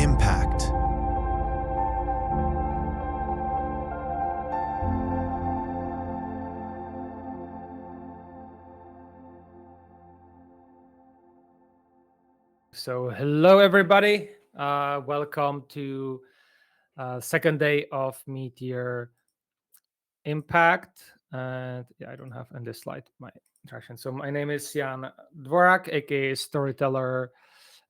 Impact. So hello everybody, welcome to second day of Meteor Impact. And I don't have on this slide my introduction. So my name is Jan Dvořák, aka Storyteller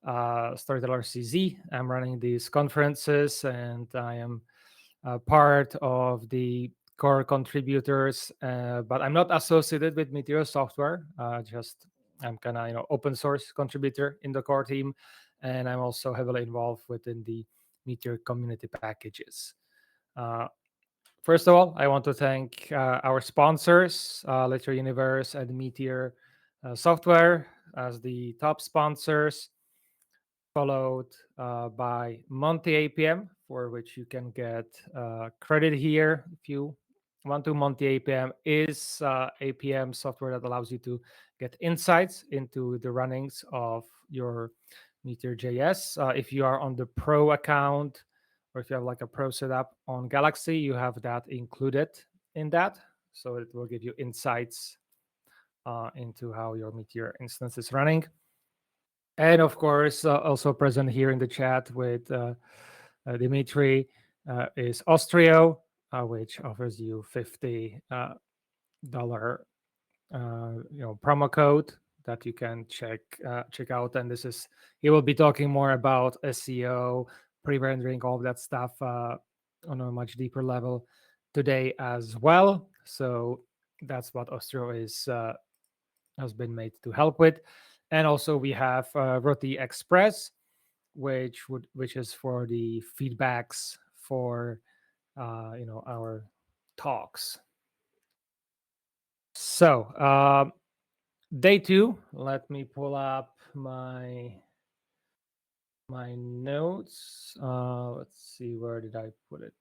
CZ. I'm running these conferences and I am part of the core contributors, but I'm not associated with Meteor software. I'm kind of open source contributor in the core team, and I'm also heavily involved within the Meteor community packages. First of all, I want to thank our sponsors, Meteor Universe and Meteor Software as the top sponsors, followed by Monty APM, for which you can get credit here if you want to. Monty APM is APM software that allows you to get insights into the runnings of your MeteorJS. If you are on the Pro account, or if you have like a Pro setup on Galaxy, you have that included in that. So it will give you insights into how your Meteor instance is running. And of course, also present here in the chat with Dimitri is Austrio, which offers you $50 promo code that you can check out. And he will be talking more about SEO, pre-rendering, all of that stuff on a much deeper level today as well. So that's what Austrio has been made to help with. And also we have Roti Express, which is for the feedbacks for our talks. So day 2, let me pull up my notes. Let's see, where did I put it?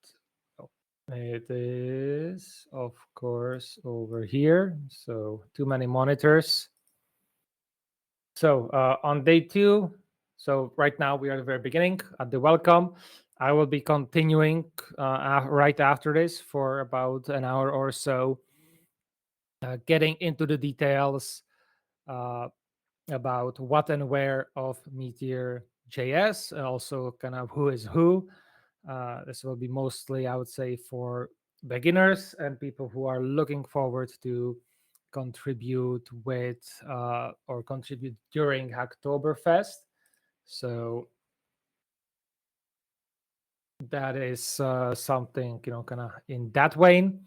Oh, it is of course over here. So too many monitors. So on day 2, so right now we are at the very beginning at the welcome. I will be continuing right after this for about an hour or so, getting into the details about what and where of Meteor.js, also kind of who is who. This will be mostly, I would say, for beginners and people who are looking forward to contribute with or contribute during Hacktoberfest. So that is something, kind of in that vein.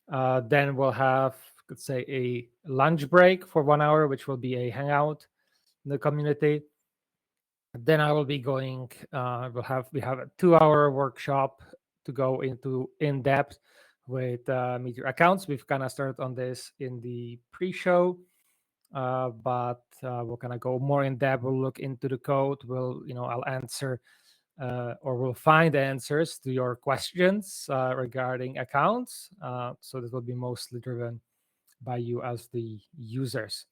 Then we'll have, let's say, a lunch break for 1 hour, which will be a hangout in the community. Then I will be going, we have a 2-hour workshop to go into in depth with Meteor accounts. We've kind of started on this in the pre-show, but we'll kind of go more in depth. We'll look into the code. I'll answer or we'll find answers to your questions regarding accounts. So this will be mostly driven by you as the users.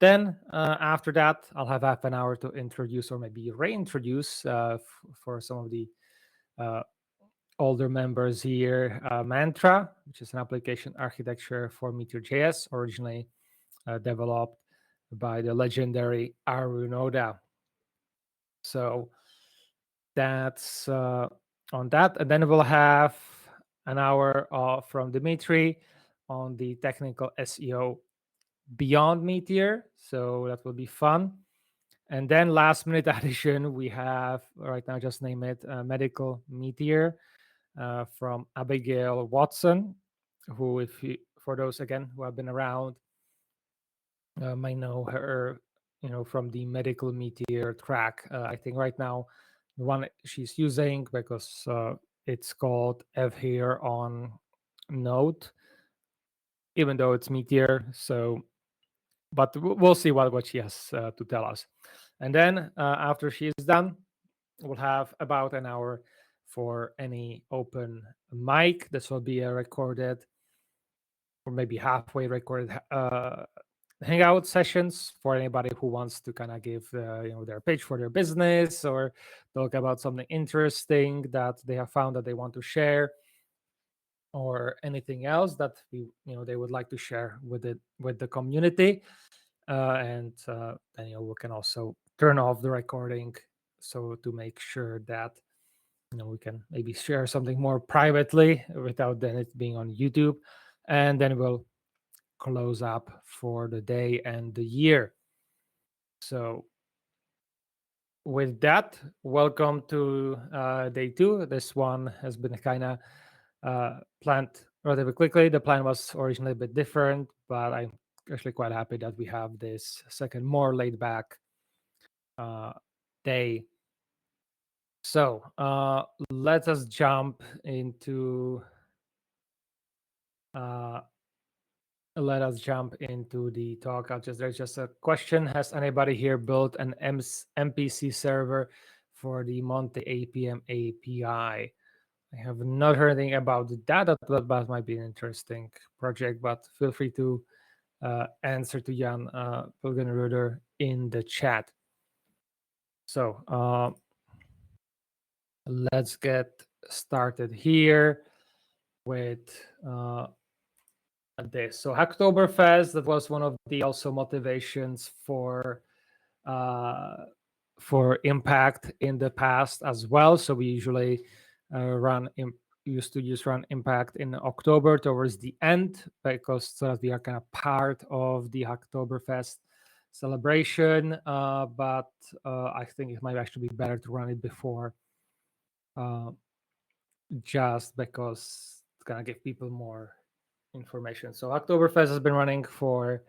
Then after that, I'll have half an hour to introduce or maybe reintroduce for some of the older members here, Mantra, which is an application architecture for MeteorJS, originally developed by the legendary Arunoda. So that's on that. And then we'll have an hour from Dimitri on the technical SEO beyond Meteor. So that will be fun. And then last minute addition, we have right now, just name it Medical Meteor from Abigail Watson, who, for those again who have been around, might know her, from the Medical Meteor track. I think right now the one she's using, because it's called Ev here on Node, even though it's Meteor. So, but we'll see what she has to tell us. And then after she is done, we'll have about an hour for any open mic. This will be a recorded, or maybe halfway recorded hangout sessions for anybody who wants to kind of give their pitch for their business or talk about something interesting that they have found that they want to share, or anything else that they would like to share with the community. And then we can also turn off the recording, so to make sure that we can maybe share something more privately without then it being on YouTube. And then we'll close up for the day and the year. So with that, welcome to day 2. This one has been kind of planned relatively quickly. The plan was originally a bit different, but I'm actually quite happy that we have this second, more laid back day. So let us jump into the talk. There's just a question: has anybody here built an MPC server for the Monte APM API? I have not heard anything about that. That might be an interesting project, but feel free to answer to Jan Pilgenruder in the chat. So let's get started here with this. So Hacktoberfest, that was one of the also motivations for Impact in the past as well. So we usually run Impact in October towards the end, because so that we are kind of part of the Hacktoberfest celebration. But I think it might actually be better to run it before, just because it's gonna give people more information. So Hacktoberfest has been running for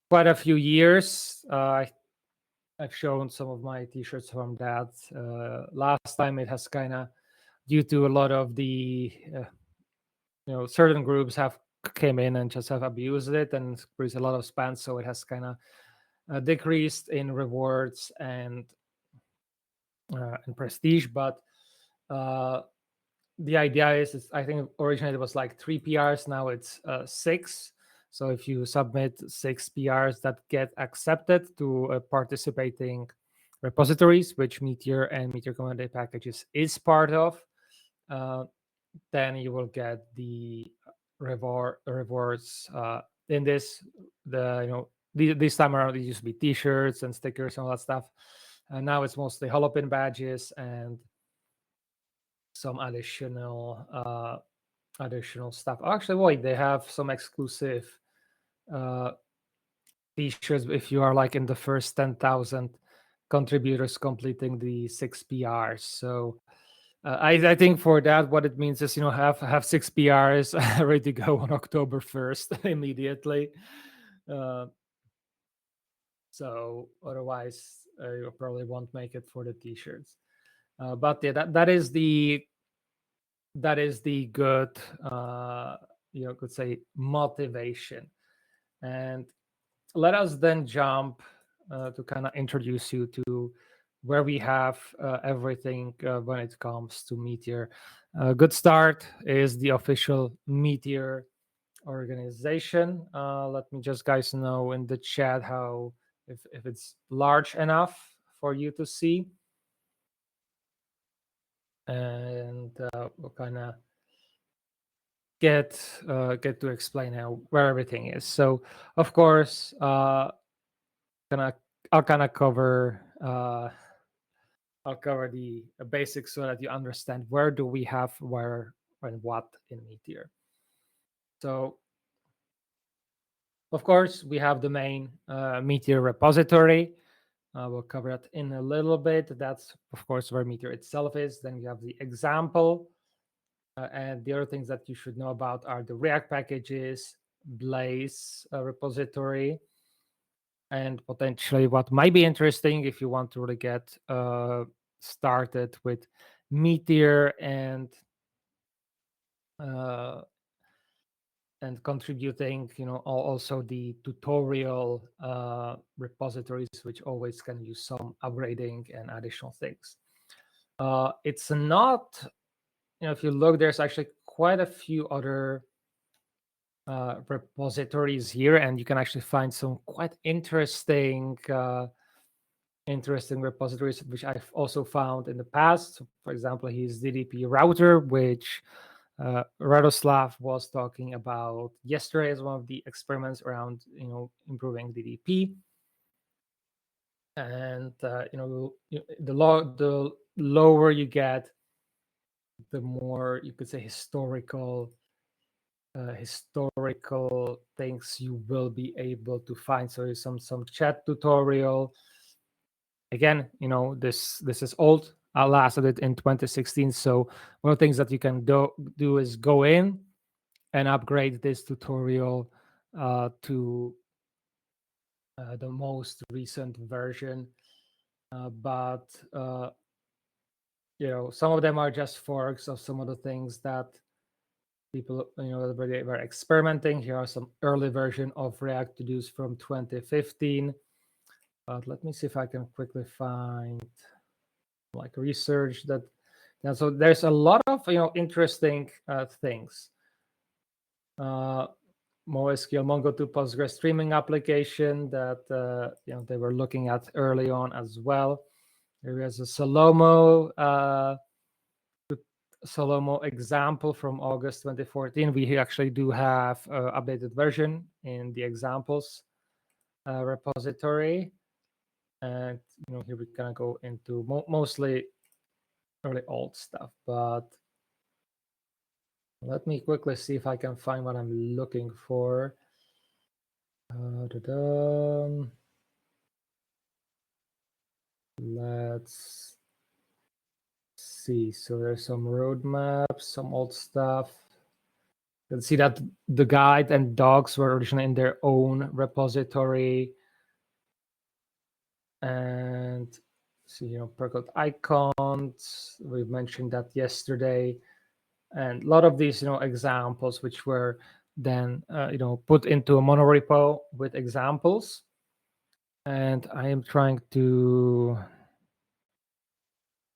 quite a few years. I've shown some of my t-shirts from that. Last time it has kind of, due to a lot of the certain groups have came in and just have abused it and produced a lot of spam, so it has kind of decreased in rewards and prestige. But the idea is I think originally it was like 3 PRs, now it's 6. So if you submit 6 PRs that get accepted to participating repositories, which Meteor and Meteor Community Packages is part of, then you will get the rewards. In this, this time around, it used to be T-shirts and stickers and all that stuff, and now it's mostly holopin badges and some additional stuff. Actually, wait, they have some exclusive t-shirts if you are like in the first 10,000 contributors completing the 6 PRs. So I think for that, what it means is have 6 PRs ready to go on October 1st immediately. So otherwise, you probably won't make it for the t-shirts. But yeah, that is the good could say motivation. And let us then jump to kind of introduce you to where we have everything when it comes to Meteor. Good start is the official Meteor organization. Let me just guys know in the chat how if it's large enough for you to see, and we'll kind of get to explain how where everything is. So of course, I'll kind of cover the basics so that you understand where do we have where and what in Meteor. So of course we have the main Meteor repository. We'll cover that in a little bit. That's of course where Meteor itself is. Then we have the example. And the other things that you should know about are the React packages, Blaze repository, and potentially what might be interesting if you want to really get started with Meteor and contributing, also the tutorial repositories, which always can use some upgrading and additional things. It's not, if you look, there's actually quite a few other repositories here, and you can actually find some quite interesting repositories which I've also found in the past. So for example, here's DDP router, which Radoslav was talking about yesterday as one of the experiments around improving DDP. And the lower you get, the more you could say historical things you will be able to find. So there's some chat tutorial. Again, this is old. I lasted it in 2016. So one of the things that you can do is go in and upgrade this tutorial to the most recent version. But some of them are just forks of some of the things that people already were experimenting. Here are some early version of React to dos from 2015. But let me see if I can quickly find like research that. And so there's a lot of interesting things. MySQL Mongo to Postgres streaming application that they were looking at early on as well. There is a Salomo example from August 2014. We actually do have an updated version in the examples repository. And here we kind of go into mostly early old stuff. But let me quickly see if I can find what I'm looking for. Let's see. So there's some roadmaps, some old stuff. You can see that the guide and docs were originally in their own repository. And see, Percode icons. We mentioned that yesterday. And a lot of these, examples, which were then, put into a monorepo with examples. And I am trying to,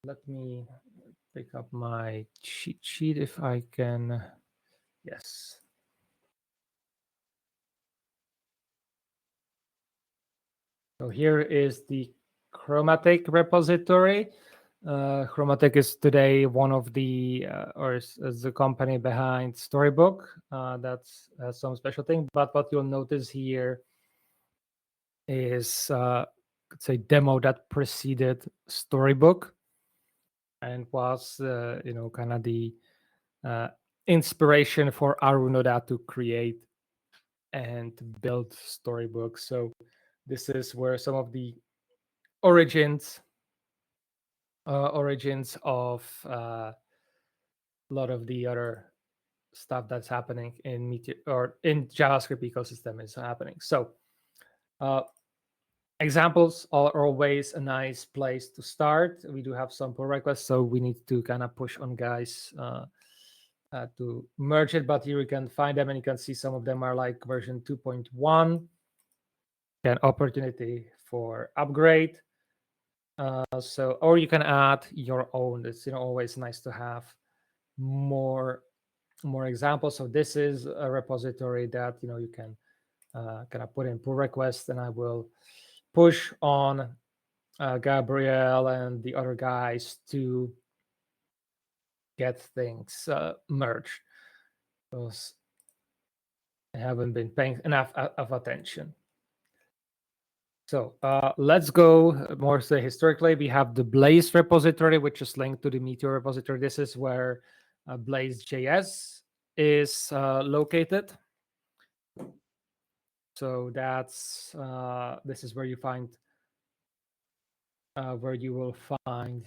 let me pick up my cheat sheet if I can. Yes. So here is the Chromatic repository. Chromatic is today one of the, or is the company behind Storybook. That's some special thing. But what you'll notice here is, let's say, demo that preceded Storybook and was, kind of the inspiration for Arunoda to create and build Storybook. So this is where some of the origins of a lot of the other stuff that's happening in Meteor or in JavaScript ecosystem is happening. So examples are always a nice place to start. We do have some pull requests, so we need to kind of push on guys to merge it. But here you can find them, and you can see some of them are like version 2.1. An opportunity for upgrade. Or you can add your own. It's always nice to have more examples. So this is a repository that you can kind of put in pull request, and I will push on Gabriel and the other guys to get things merged, because I haven't been paying enough of attention. So let's go more say historically. We have the Blaze repository, which is linked to the Meteor repository. This is where Blaze.js is located. So that's this is where you find will find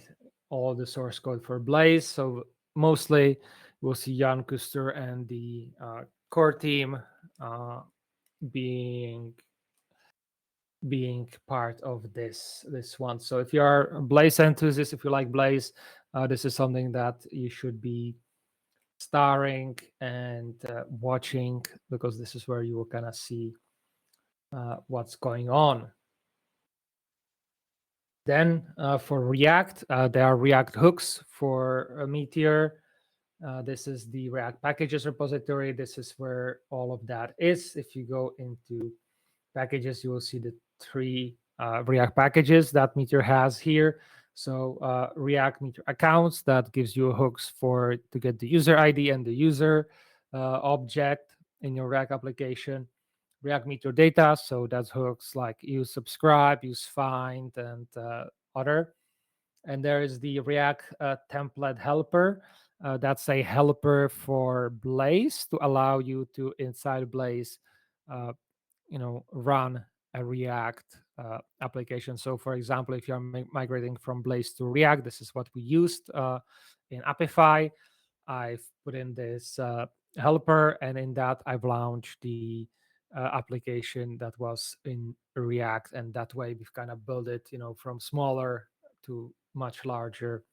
all the source code for Blaze. So mostly we'll see Jan Kuster and the core team being part of this one. So if you are a Blaze enthusiast, if you like Blaze, this is something that you should be starring and watching, because this is where you will kind of see what's going on. Then for React, there are React hooks for Meteor. This is the React packages repository. This is where all of that is. If you go into packages, you will see the three React packages that Meteor has here. So React Meteor accounts, that gives you hooks to get the user ID and the user object in your React application. React Meteor data, so that's hooks like use subscribe, use find, and other. And there is the React template helper. That's a helper for Blaze to allow you to, inside Blaze, run a React application. So for example, if you're migrating from Blaze to React, this is what we used in Apify. I've put in this helper, and in that I've launched the application that was in React, and that way we've kind of built it, from smaller to much larger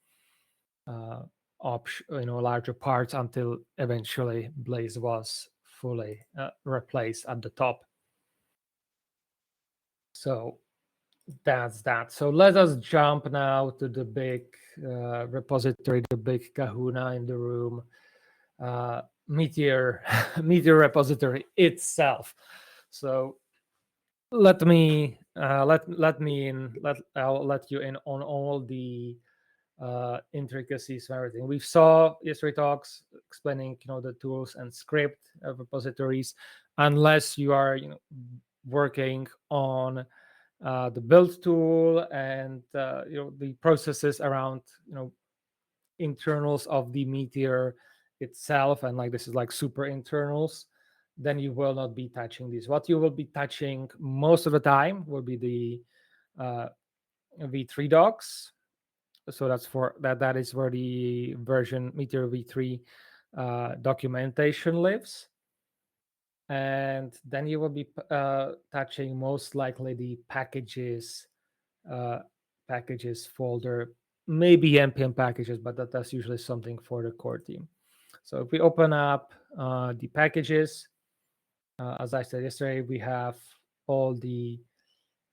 larger parts, until eventually Blaze was fully replaced at the top. So that's that. So let us jump now to the big repository, the big kahuna in the room, Meteor Meteor repository itself. So let me let me in. I'll let you in on all the intricacies and everything. We saw yesterday talks explaining the tools and script repositories. Unless you are working on the build tool and the processes around internals of the Meteor itself, and like this is like super internals, then you will not be touching these. What you will be touching most of the time will be the v3 docs. So that is where the version Meteor v3 documentation lives. And then you will be touching most likely the packages folder, maybe npm packages, but that's usually something for the core team. So if we open up the packages, as I said yesterday, we have all the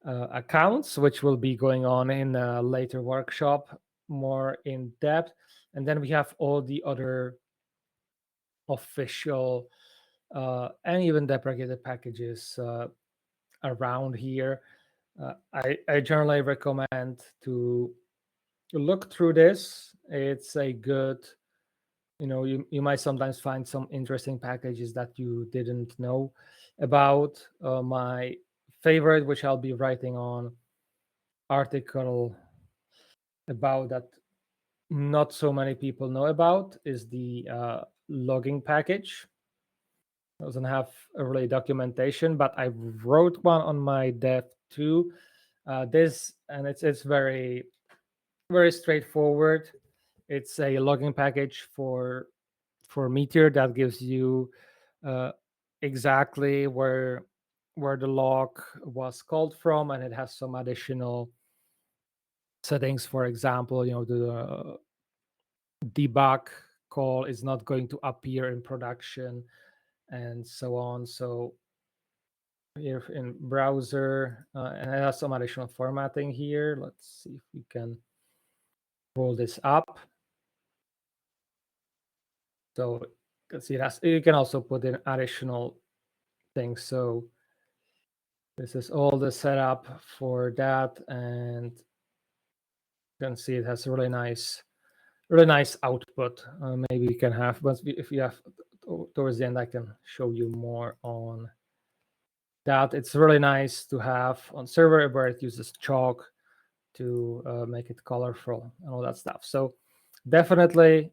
accounts, which will be going on in a later workshop more in depth. And then we have all the other official and even deprecated packages around here. I generally recommend to look through this. It's a good, you might sometimes find some interesting packages that you didn't know about. My favorite, which I'll be writing on article about, that not so many people know about, is the logging package. It doesn't have a really documentation, but I wrote one on my dev too. It's very, very straightforward. It's a logging package for Meteor that gives you exactly where the log was called from, and it has some additional settings. For example, the debug call is not going to appear in production, and so on. So here in browser, and it has some additional formatting here. Let's see if we can roll this up. So you can see you can also put in additional things. So this is all the setup for that, and you can see it has a really nice output. Maybe we can have, if you have towards the end, I can show you more on that. It's really nice to have on server, where it uses chalk to make it colorful and all that stuff. So definitely,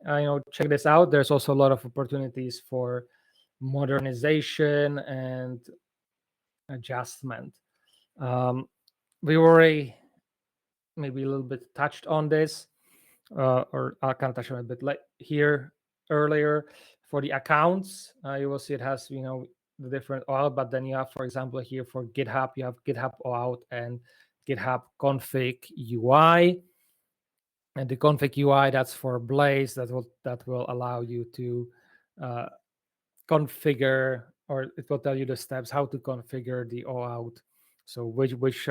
check this out. There's also a lot of opportunities for modernization and adjustment. We already maybe a little bit touched on this, or I can touch on it a bit here earlier. For the accounts, you will see it has the different OAuth, but then you have, for example, here for GitHub, you have GitHub OAuth and GitHub config UI. And the config UI, that's for Blaze, that will allow you to configure, or it will tell you the steps how to configure the OAuth. So which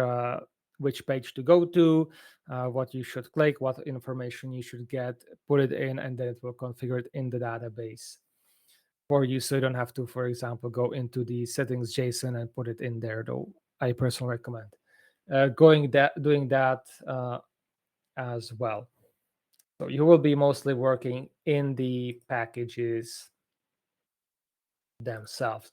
which page to go to, what you should click, what information you should get, put it in, and then it will configure it in the database for you, so you don't have to, for example, go into the settings JSON and put it in there, though I personally recommend doing that as well. So you will be mostly working in the packages themselves.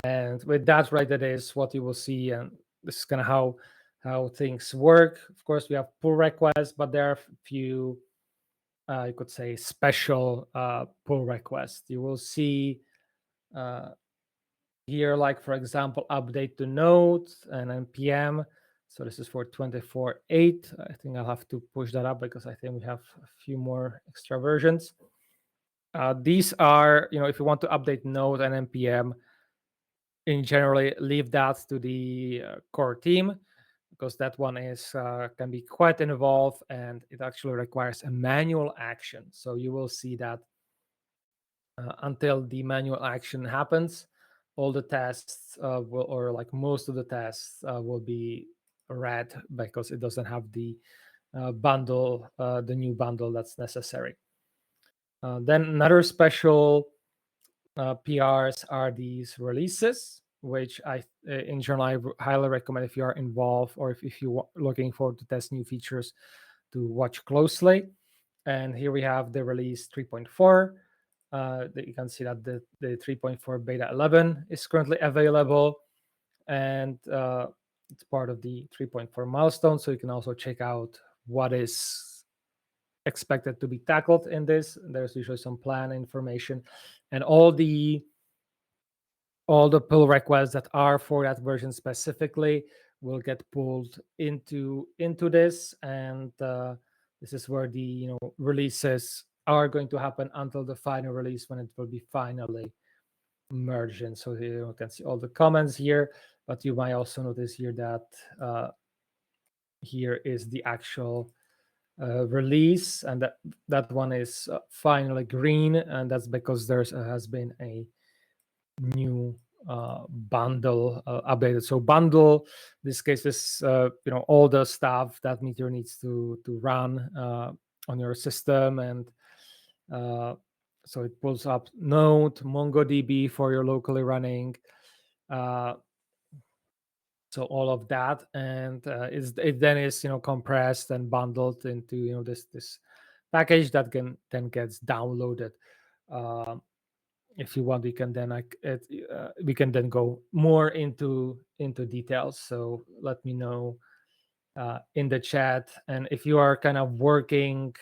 And with that, right, that is what you will see. And this is kind of how things work. Of course, we have pull requests, but there are a few, you could say, special pull requests. You will see here, like, for example, update to node and npm. So this is for 24.8. I think I'll have to push that up because I think we have a few more extra versions. These are, if you want to update node and npm, in generally leave that to the core team, because that one is can be quite involved and it actually requires a manual action. So you will see that until the manual action happens, all the tests will, or like most of the tests will be red because it doesn't have the bundle, the new bundle that's necessary. Then another special PRs are these releases, which I, in general, I highly recommend if you are involved or if you're looking forward to test new features to watch closely. And here we have the release 3.4. That you can see that the 3.4 beta 11 is currently available, and it's part of the 3.4 milestone. So you can also check out what is expected to be tackled in this. There's usually some plan information, and all the pull requests that are for that version specifically will get pulled into this, and this is where the releases are going to happen until the final release, when it will be finally merged in. So you can see all the comments here, but you might also notice here that here is the actual release, and that one is finally green, and that's because there has been a new bundle updated. So bundle, in this case, is all the stuff that Meteor needs to run on your system, and so it pulls up Node, MongoDB for your locally running. So all of that, and it then is compressed and bundled into this package that then gets downloaded. If you want, we can then we can then go more into details. So let me know in the chat, and if you are kind of working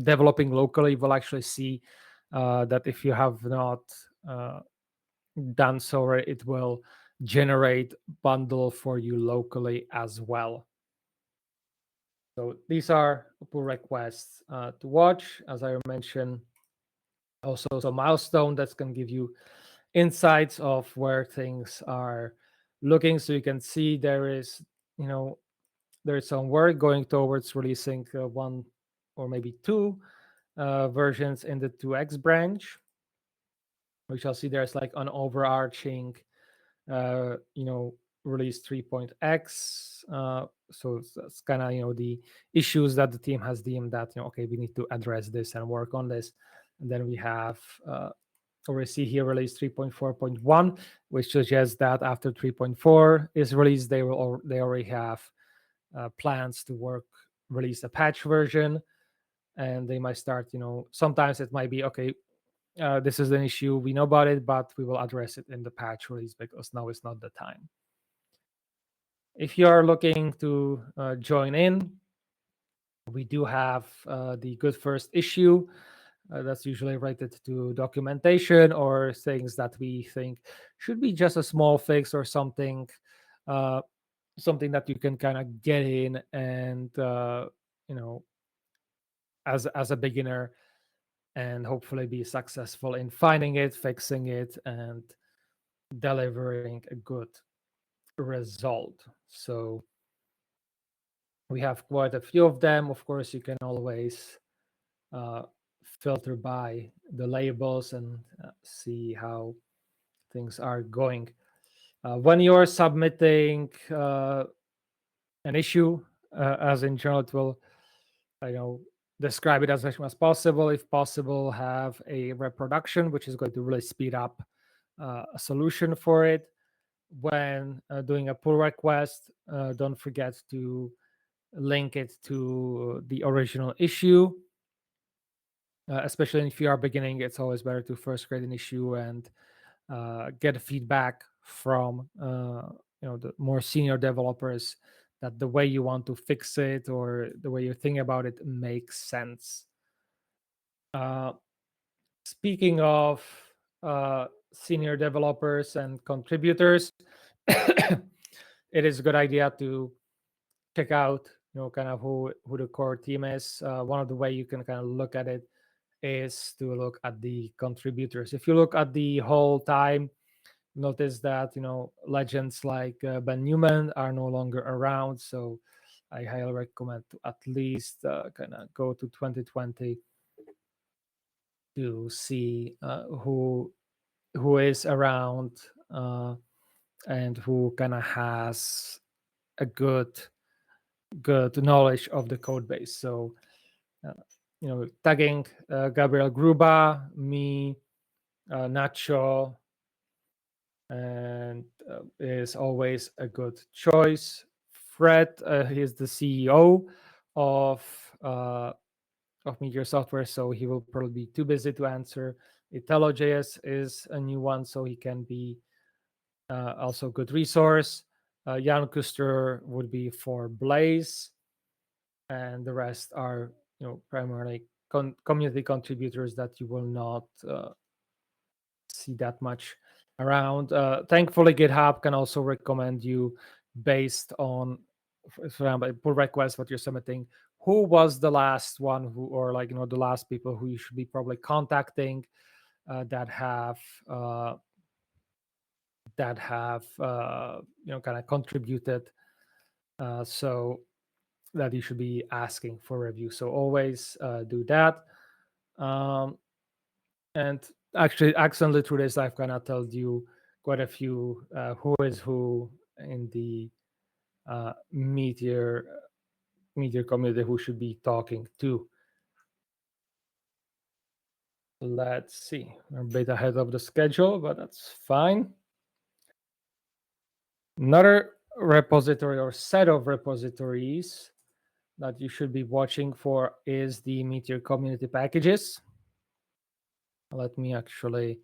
developing locally, you will actually see that if you have not done so, it will generate bundle for you locally as well. So these are pull requests to watch. As I mentioned, also some milestone that's going to give you insights of where things are looking. So you can see there is some work going towards releasing one or maybe two versions in the 2x branch, which I'll see there's like an overarching release 3.x. So that's kind of the issues that the team has deemed that okay, we need to address this and work on this. And then we have already see here release 3.4.1, which suggests that after 3.4 is released, they already have plans to release a patch version, and they might start. Sometimes it might be okay. This is an issue, we know about it, but we will address it in the patch release because now is not the time. If you are looking to join in, we do have the good first issue. That's usually related to documentation or things that we think should be just a small fix or something that you can kind of get in and as a beginner, and hopefully be successful in finding it, fixing it, and delivering a good result. So we have quite a few of them. Of course, you can always filter by the labels and see how things are going. When you're submitting an issue, as in general it will describe it as much as possible. If possible, have a reproduction, which is going to really speed up a solution for it. When doing a pull request, don't forget to link it to the original issue. Especially if you are beginning, it's always better to first create an issue and get feedback from the more senior developers that the way you want to fix it or the way you're thinking about it makes sense. Speaking of senior developers and contributors, it is a good idea to check out kind of who the core team is. One of the way you can kind of look at it is to look at the contributors. If you look at the whole time, notice that legends like Ben Newman are no longer around. So I highly recommend to at least kind of go to 2020 to see who is around and who kind of has a good knowledge of the code base. So tagging Gabriel Gruba, me, Nacho, and is always a good choice. Fred, he is the CEO of Meteor Software, so he will probably be too busy to answer. IntelliJS is a new one, so he can be also a good resource. Jan Kuster would be for Blaze, and the rest are primarily community contributors that you will not see that much around. Thankfully, GitHub can also recommend you based on, for example, pull request what you're submitting. Who was the last one who, or the last people who you should be probably contacting that have kind of contributed, so that you should be asking for review. So always do that. And actually, accidentally through this, I've kind of told you quite a few who is who in the Meteor community who should be talking to. Let's see. We're a bit ahead of the schedule, but that's fine. Another repository or set of repositories that you should be watching for is the Meteor community packages. Let me actually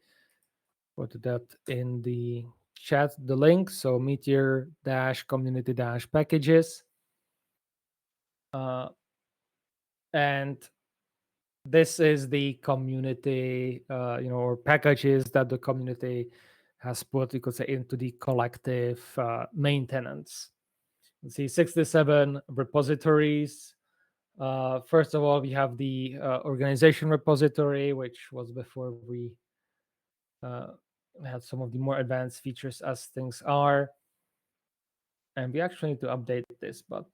put that in the chat, the link. So meteor-community-packages. And this is the community, or packages that the community has put, you could say, into the collective maintenance. Let's see, 67 repositories. First of all, we have the organization repository, which was before we had some of the more advanced features as things are. And we actually need to update this, but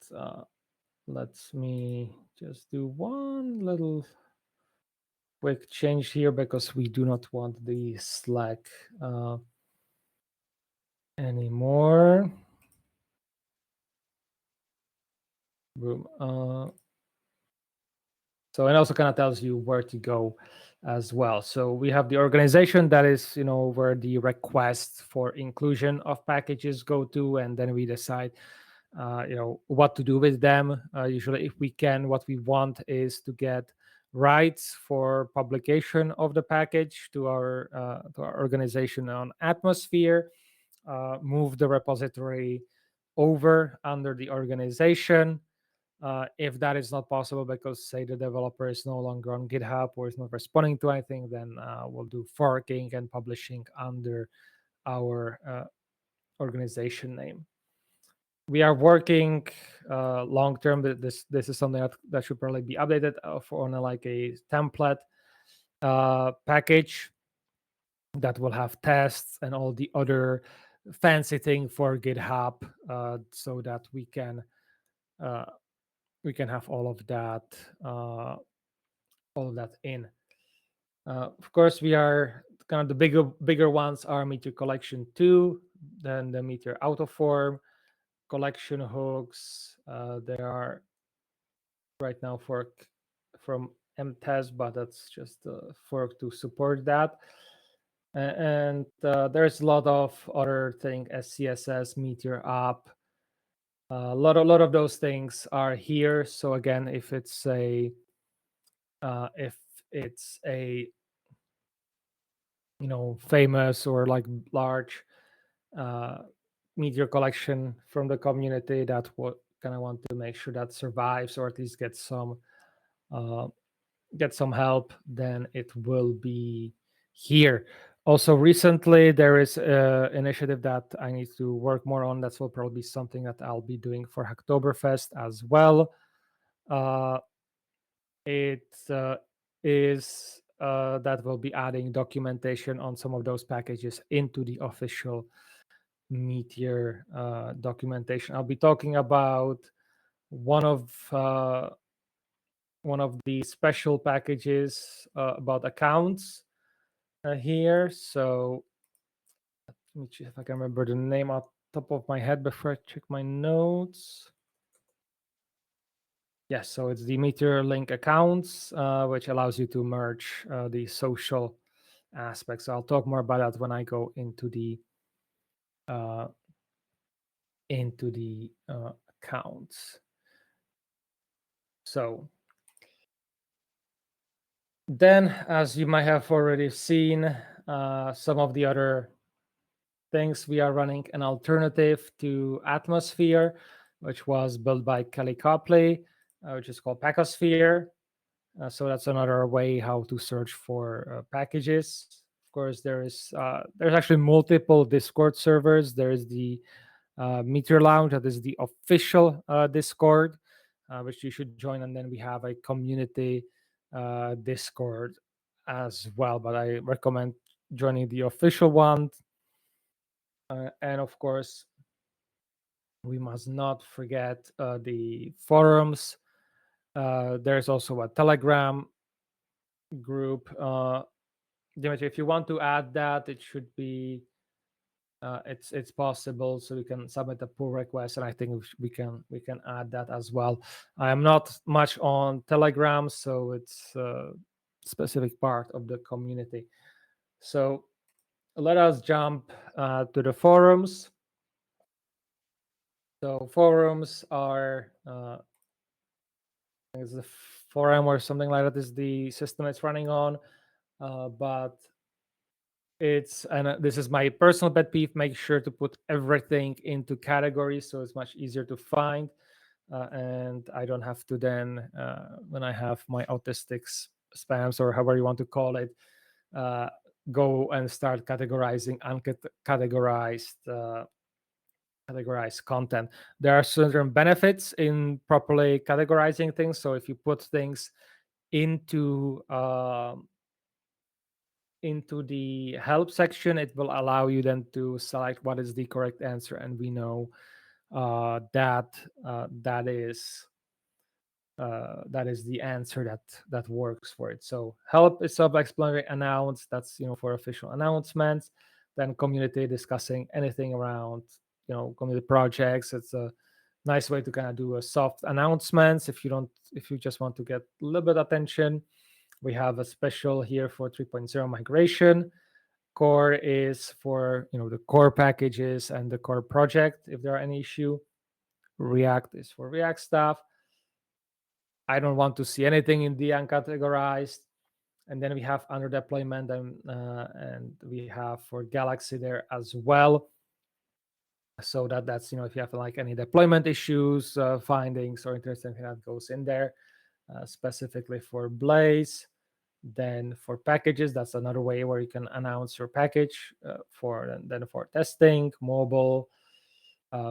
let me just do one little quick change here because we do not want the Slack anymore. Boom. So it also kind of tells you where to go as well. So we have the organization, that is, where the requests for inclusion of packages go to, and then we decide, what to do with them. Usually, if we can, what we want is to get rights for publication of the package to our organization on Atmosphere, move the repository over under the organization. If that is not possible because, say, the developer is no longer on GitHub or is not responding to anything, then we'll do forking and publishing under our organization name. We are working long term. This is something that should probably be updated on a template package that will have tests and all the other fancy thing for GitHub, so that we can have all of that in. Of course, we are kind of the bigger ones are Meteor Collection 2, then the Meteor Autoform, collection hooks, There are right now fork from mtest, but that's just a fork to support that. And there's a lot of other things, SCSS, Meteor App. A lot of those things are here. So again, if it's a famous or like large Meteor collection from the community that what kind of want to make sure that survives or at least get some help, then it will be here. Also, recently there is an initiative that I need to work more on. That will probably be something that I'll be doing for Hacktoberfest as well. It is that will be adding documentation on some of those packages into the official Meteor documentation. I'll be talking about one of the special packages about accounts here. So let me see if I can remember the name off the top of my head before I check my notes. Yes, so it's the Meteor link accounts, which allows you to merge the social aspects. So I'll talk more about that when I go into the accounts. So then, as you might have already seen, some of the other things, we are running an alternative to Atmosphere, which was built by Kelly Copley, which is called Packosphere. So that's another way how to search for packages. Of course, there's actually multiple Discord servers. There is the Meteor Lounge, that is the official Discord, which you should join, and then we have a community Discord as well. But I recommend joining the official one. And of course, we must not forget the forums. There's also a Telegram group. Dimitri, if you want to add that, it should be it's possible. So we can submit a pull request, and I think we can add that as well. I am not much on Telegram, so it's a specific part of the community. So let us jump to the forums. So forums are it's a forum or something like that is the system it's running on, but it's and this is my personal pet peeve. Make sure to put everything into categories so it's much easier to find, and I don't have to then when I have my autistics spams or however you want to call it, go and start categorizing uncategorized categorize content. There are certain benefits in properly categorizing things. So if you put things into the help section, it will allow you then to select what is the correct answer, and we know that is the answer that works for it. So help is self-explanatory. Announce, that's for official announcements. Then community, discussing anything around community projects. It's a nice way to kind of do a soft announcements if you just want to get a little bit attention. We have a special here for 3.0 migration. Core is for the core packages and the core project if there are any issue. React is for React stuff. I don't want to see anything in the uncategorized. And then we have under deployment, and we have for Galaxy there as well. So that's if you have like any deployment issues, findings, or interesting thing that goes in there, specifically for Blaze. Then for packages, that's another way where you can announce your package for testing, mobile,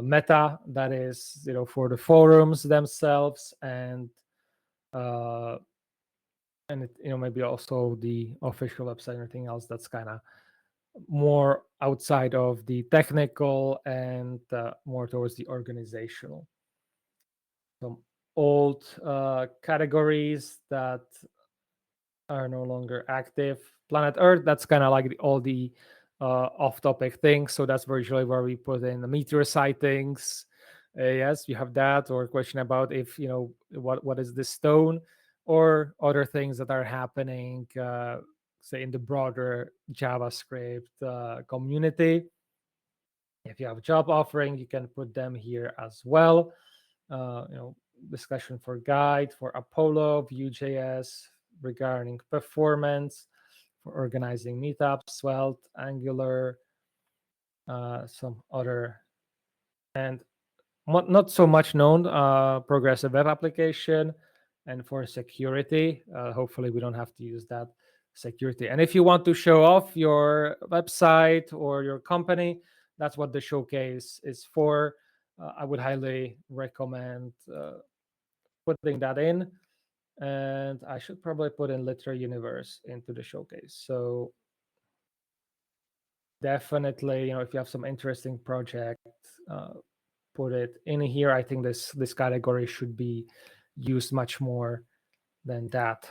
Meta, that is for the forums themselves, and maybe also the official website and everything else that's kind of more outside of the technical and more towards the organizational. Some old categories that are no longer active. Planet Earth, that's kind of like all the off-topic things. So that's usually where we put in the meteor sightings Yes, you have that, or question about if what is this stone, or other things that are happening, say in the broader JavaScript community. If you have a job offering, you can put them here as well. Discussion for guide for Apollo, Vue.js regarding performance, for organizing meetups, Svelte, Angular, some other, and not so much known progressive web application, and for security. Hopefully, we don't have to use that security. And if you want to show off your website or your company, that's what the showcase is for. I would highly recommend putting that in. And I should probably put in Liter Universe into the showcase. So definitely, if you have some interesting project, put it in here. I think this category should be used much more than that.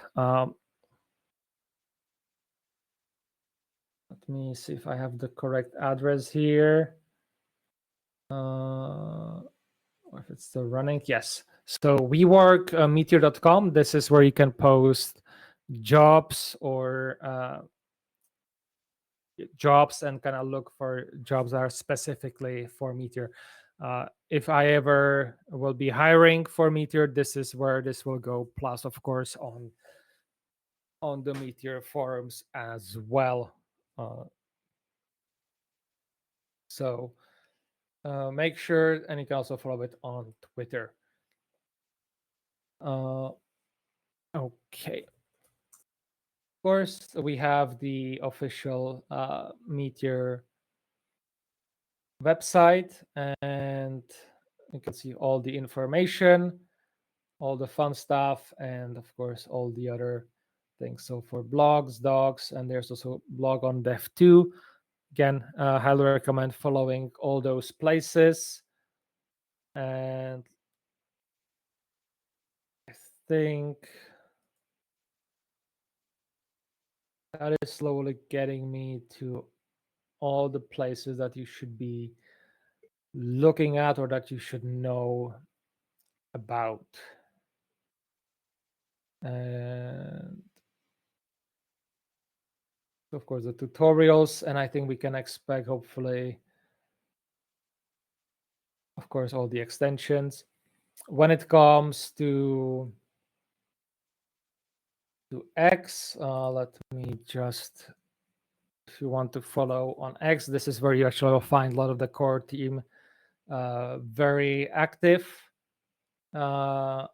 Let me see if I have the correct address here. Or if it's still running. Yes. So we work meteor.com. This is where you can post jobs or jobs and kind of look for jobs that are specifically for Meteor. If I ever will be hiring for Meteor, this is where this will go. Plus, of course, on the Meteor forums as well. So make sure, and you can also follow it on Twitter. Okay. Of course, we have the official Meteor website, and you can see all the information, all the fun stuff, and of course all the other things. So for blogs, docs, and there's also blog on Dev2. Again, highly recommend following all those places. And I think that is slowly getting me to all the places that you should be looking at or that you should know about. And of course the tutorials, and I think we can expect, hopefully, of course, all the extensions. When it comes to X, let me just, if you want to follow on X, this is where you actually will find a lot of the core team very active. And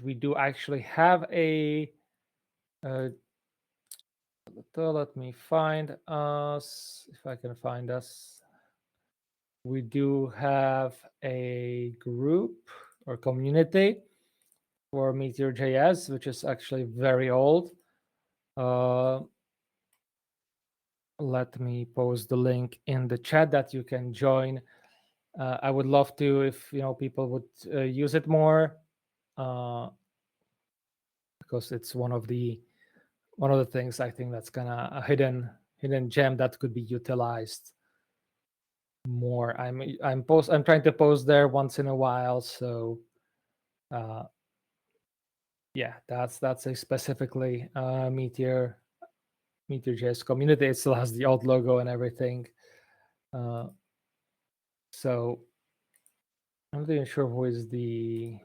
we do actually have a let me find us, if I can find us. We do have a group or community for MeteorJS, which is actually very old. Let me post the link in the chat that you can join. I would love to, if people would use it more, because it's one of the things I think that's gonna a hidden gem that could be utilized more. I'm trying to post there once in a while, so yeah, that's a specifically MeteorJS community. It still has the old logo and everything. So I'm not even sure who is the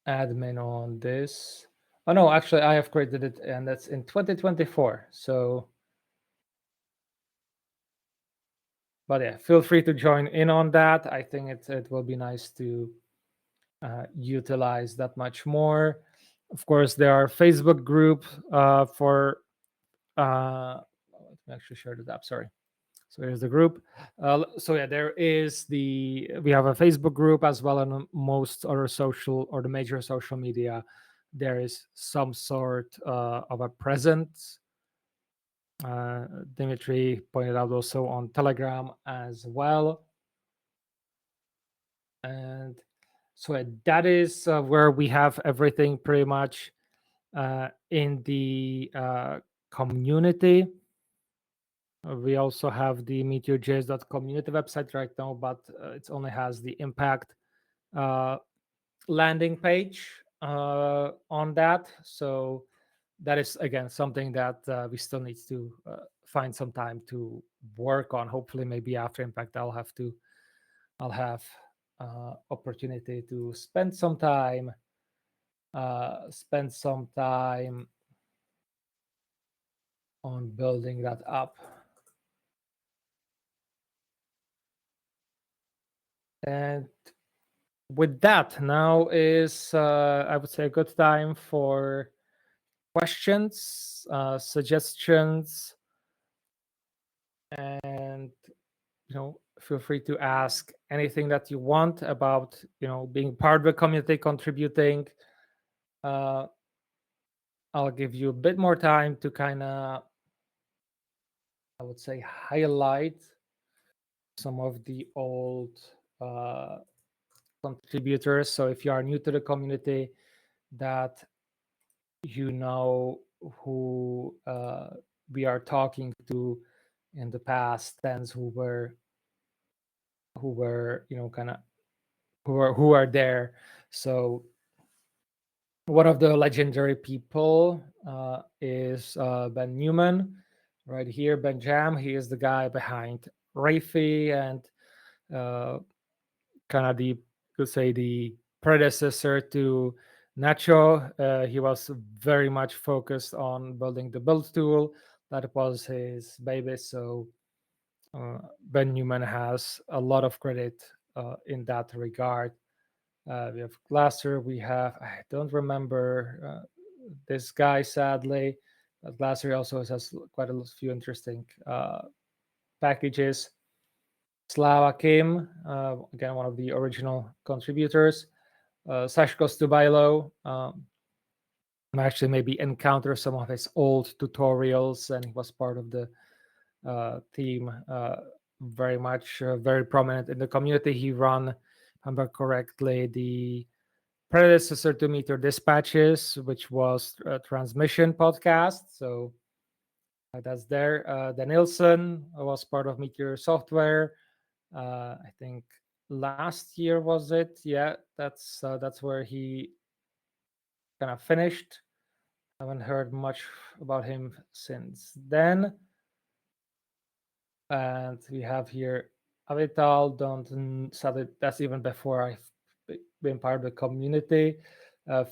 admin on this. Oh no, actually I have created it, and that's in 2024. So, but yeah, feel free to join in on that. I think it will be nice to utilize that much more. Of course, there are Facebook group for. Let me actually share the app. Sorry. So here's the group. So yeah, we have a Facebook group as well, and most other social or the major social media. There is some sort of a presence. Dimitri pointed out also on Telegram as well. And so that is where we have everything pretty much in the community. We also have the MeteorJS.community website right now, but it only has the Impact landing page on that. So that is again something that we still need to find some time to work on. Hopefully, maybe after Impact, I'll have opportunity to spend some time on building that up. And with that, now is I would say a good time for questions, suggestions, and feel free to ask anything that you want about being part of the community, contributing. I'll give you a bit more time to kind of, I would say, highlight some of the old contributors. So if you are new to the community, that you know who we are talking to in the past tense, who were kind of who are there. So one of the legendary people is Ben Newman, right here. Ben Jam, he is the guy behind Rafi and kind of could say the predecessor to Nacho. He was very much focused on building the build tool. That was his baby. So Ben Newman has a lot of credit in that regard. We have Glasser. We have, I don't remember this guy, sadly. But Glasser also has quite a few interesting packages. Slava Kim, again, one of the original contributors. Sashko Stubailo, actually maybe encounter some of his old tutorials, and he was part of the team, very much very prominent in the community. He ran, if I remember correctly, the predecessor to Meteor Dispatches, which was a transmission podcast. So that's there. Danielson was part of Meteor Software. I think last year was it? Yeah, that's where he kind of finished. I haven't heard much about him since then. And we have here Avital. That's even before I've been part of the community.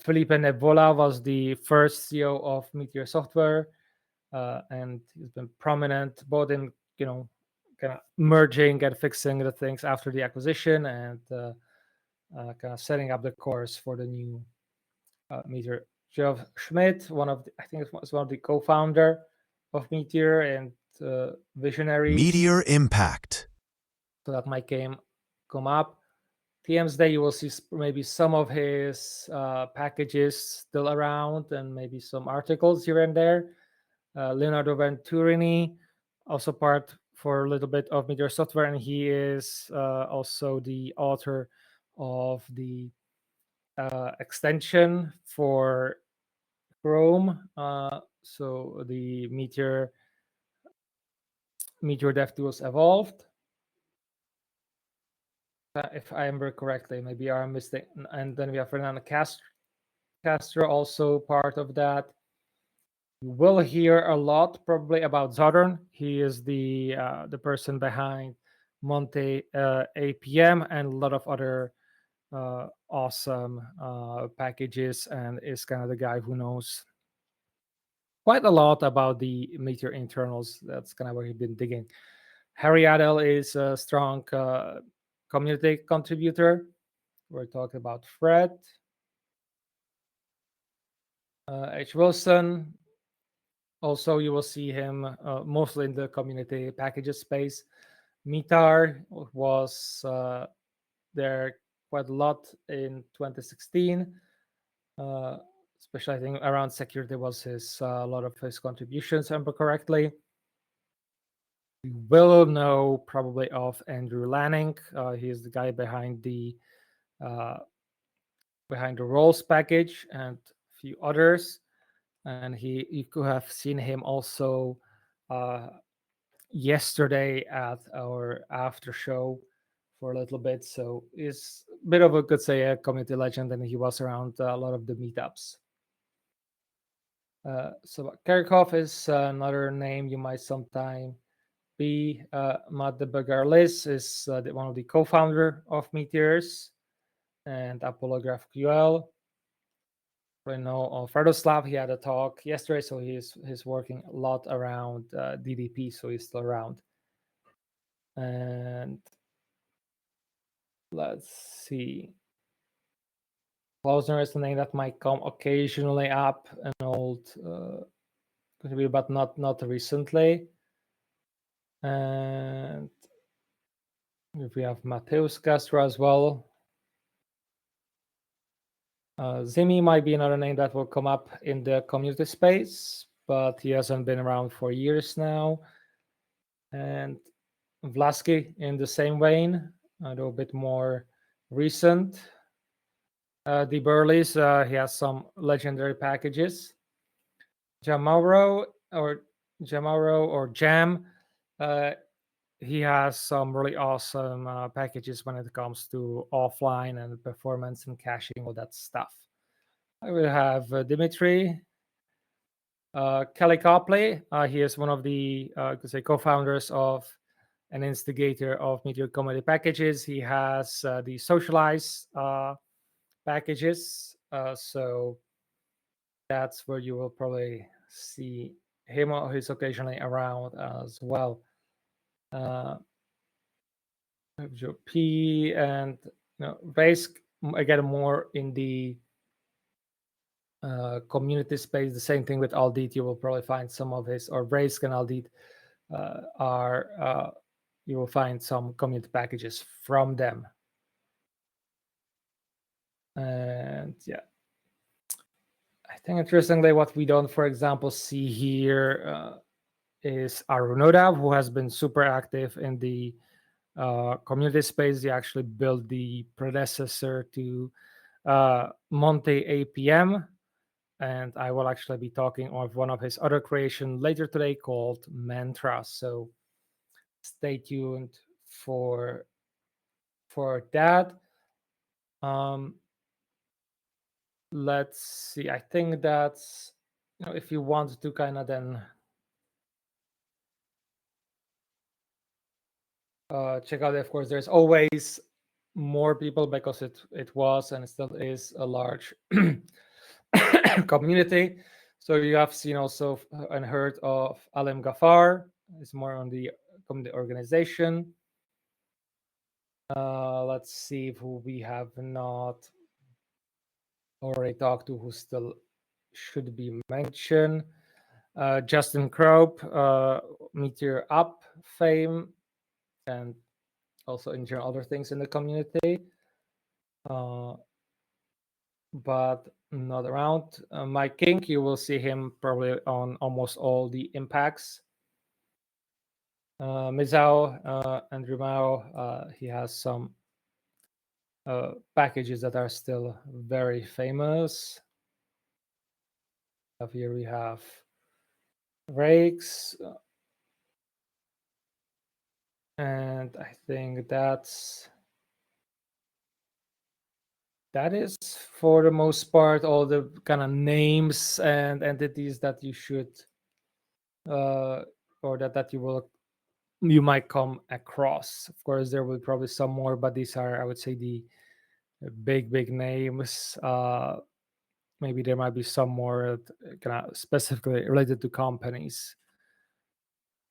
Felipe Nebola was the first CEO of Meteor Software, and he's been prominent both in kind of merging and fixing the things after the acquisition, and kind of setting up the course for the new Meteor. Geoff Schmidt, I think it was one of the co-founder of Meteor and visionaries. Meteor Impact. So that might come up. TM's Day, you will see maybe some of his packages still around, and maybe some articles here and there. Leonardo Venturini, also part for a little bit of Meteor Software, and he is also the author of the extension for Chrome. So the Meteor DevTools Evolved. If I remember correctly, maybe I'm mistaken. And then we have Fernando Castro, also part of that. You will hear a lot probably about Zothorn. He is the person behind Monte APM and a lot of other awesome packages, and is kind of the guy who knows quite a lot about the Meteor internals. That's kind of where he's been digging. Harry Adel is a strong community contributor. We're talking about Fred. H. Wilson. Also, you will see him mostly in the community packages space. Mitar was there quite a lot in 2016. Especially, I think around security was a lot of his contributions, if I remember correctly. You will know probably of Andrew Lanning. He is the guy behind the roles package and a few others. And you could have seen him also yesterday at our after show for a little bit. So he's a bit of a, could say, a community legend, and he was around a lot of the meetups. So Kerkhoff is another name you might sometime be. Matt Debegar-Liz is one of the co-founder of Meteors and Apollo GraphQL. I know Ferdoslav, he had a talk yesterday, so he's working a lot around DDP, so he's still around. And let's see. Klausner is the name that might come occasionally up, an old contributor, but not recently. And if we have Mateusz Castro as well. Zimi might be another name that will come up in the community space, but he hasn't been around for years now. And Vlasky in the same vein, a little bit more recent. The Burleys, he has some legendary packages. Jamaro or Jam, he has some really awesome packages when it comes to offline and performance and caching, all that stuff. I will have Dimitri. Kelly Copley, he is one of the co-founders of an instigator of Meteor community packages. He has the socialize packages, so that's where you will probably see him, or he's occasionally around as well. P and Race, again, more in the community space. The same thing with Aldit. You will probably find some of his, or Race and Aldit are you will find some community packages from them. And yeah, I think interestingly, what we don't, for example, see here is Arunoda, who has been super active in the community space. He actually built the predecessor to Monte APM, and I will actually be talking of one of his other creations later today called Mantra. So stay tuned for that. Let's see. I think that's, if you want to kind of then check out, of course, there's always more people because it was and it still is a large community. So you have seen also and heard of Alim Ghaffar. It's more on the community organization. Let's see who we have not already talked to, who still should be mentioned. Justin Kropp, Meteor Up fame, and also in general other things in the community, but not around. Mike King, you will see him probably on almost all the impacts. Mizao, Andrew Mao, he has some packages that are still very famous. Here we have Rakes, and I think that is for the most part all the kind of names and entities that you should or that you might come across. Of course, there will probably some more, but these are, I would say, the big names. Maybe there might be some more kind of specifically related to companies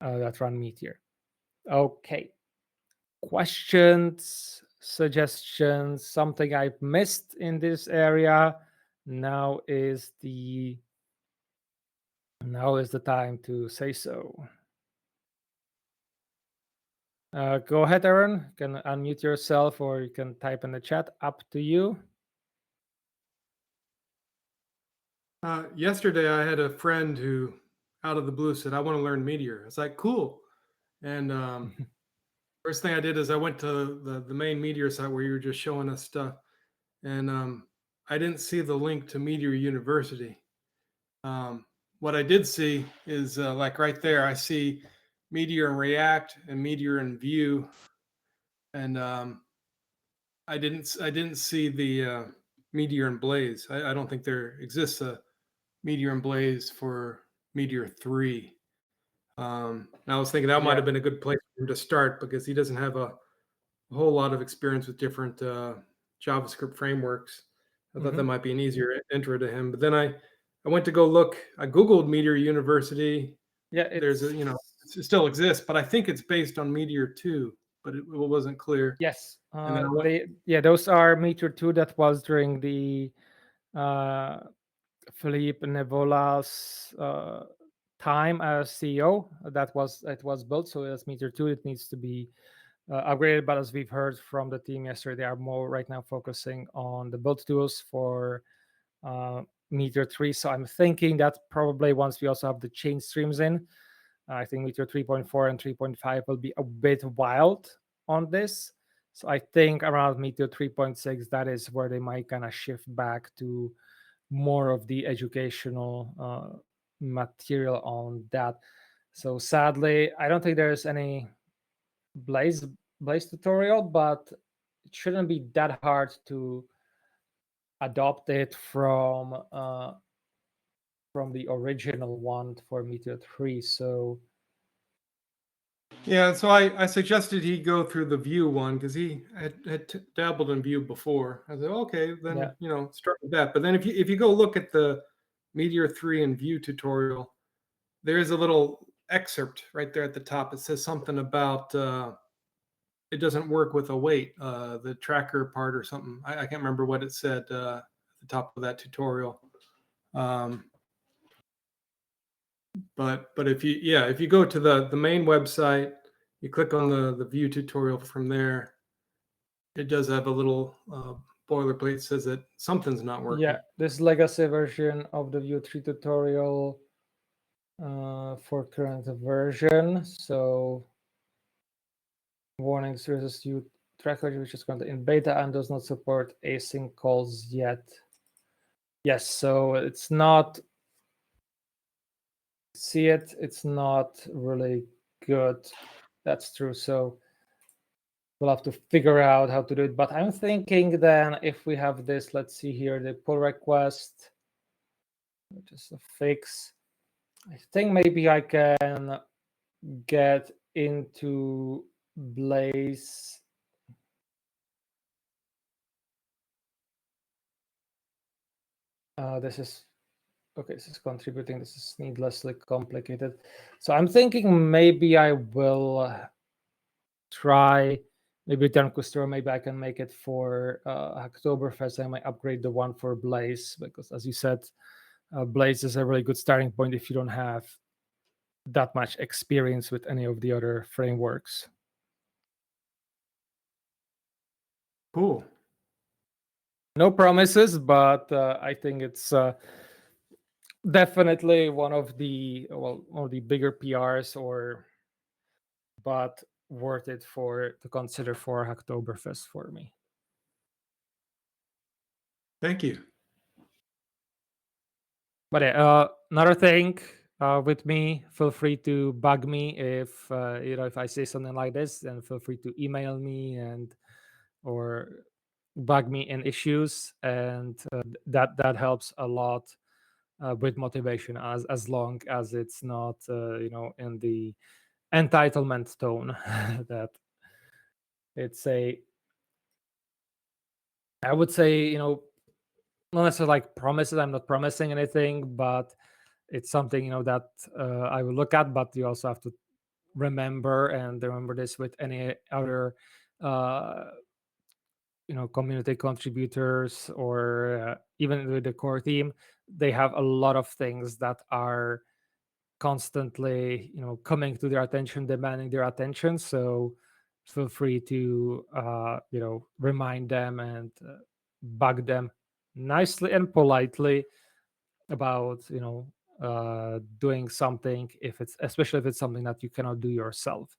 that run Meteor. Okay. Questions, suggestions, something I've missed in this area. Now is the time to say so. Go ahead, Aaron. You can unmute yourself or you can type in the chat. Up to you. Yesterday, I had a friend who, out of the blue, said, "I want to learn Meteor." I was like, "Cool." And first thing I did is I went to the main Meteor site where you were just showing us stuff, and I didn't see the link to Meteor University. What I did see is like right there, I see Meteor and React and Meteor and Vue, and I didn't see the Meteor and Blaze. I don't think there exists a Meteor and Blaze for Meteor 3. And I was thinking that might Yeah. have been a good place for him to start because he doesn't have a whole lot of experience with different JavaScript frameworks. I thought that might be an easier intro to him. But then I went to go look. I Googled Meteor University. Yeah, There's it's it still exists, but I think it's based on Meteor 2, but it wasn't clear. yes. And then I went, Those are Meteor 2 that was during the Philippe Nevola's time as CEO. It was built, so that's Meteor 2. It needs to be upgraded, but as we've heard from the team yesterday, they are more right now focusing on the build tools for Meteor 3. So I'm thinking that probably once we also have the chain streams in, I think Meteor 3.4 and 3.5 will be a bit wild on this. So I think around Meteor 3.6, that is where they might kind of shift back to more of the educational material on that. So sadly, I don't think there's any Blaze tutorial, but it shouldn't be that hard to adopt it from the original one for Meteor 3. So yeah, so I suggested he go through the Vue one because he had dabbled in Vue before. I said, okay, then yeah. start with that. But then if you go look at the Meteor 3 and Vue tutorial, there is a little excerpt right there at the top. It says something about it doesn't work with a weight, the tracker part or something. I can't remember what it said at the top of that tutorial. But if you go to the main website, you click on the Vue tutorial from there, it does have a little boilerplate that says that something's not working. Yeah, this legacy version of the Vue 3 tutorial for current version. So warnings, versus Vue tracker, which is currently in beta and does not support async calls yet. Yes, so it's not it's not really good. That's true. So we'll have to figure out how to do it. But I'm thinking then if we have this, let's see here, the pull request, which is a fix. I think maybe I can get into Blaze. This is okay. This is contributing. This is needlessly complicated. So I'm thinking maybe I will try maybe Return Customer. Maybe I can make it for Oktoberfest. I might upgrade the one for Blaze because, as you said, Blaze is a really good starting point if you don't have that much experience with any of the other frameworks. Cool. No promises, but I think it's definitely one of the bigger PRs, but worth it to consider for Oktoberfest for me. Thank you. But another thing with me, feel free to bug me if if I say something like this, then feel free to email me or bug me in issues, and that helps a lot with motivation as long as it's not in the entitlement tone that it's I would say not necessarily like promises. I'm not promising anything, but it's something that I will look at. But you also have to remember this with any other community contributors or even with the core team. They have a lot of things that are constantly coming to their attention, demanding their attention. So feel free to remind them and bug them nicely and politely about doing something, especially if it's something that you cannot do yourself.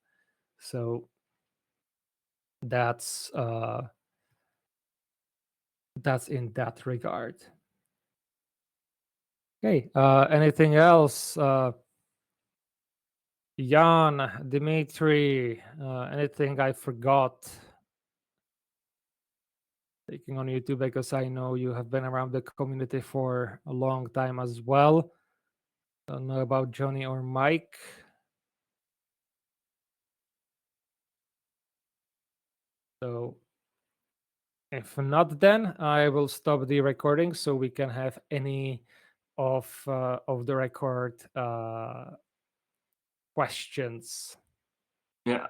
So that's in that regard. Okay, anything else Jan, Dimitri, anything I forgot? Taking on YouTube, because I know you have been around the community for a long time as well. Don't know about Johnny or Mike. So if not, then I will stop the recording so we can have any of the record questions. Yeah,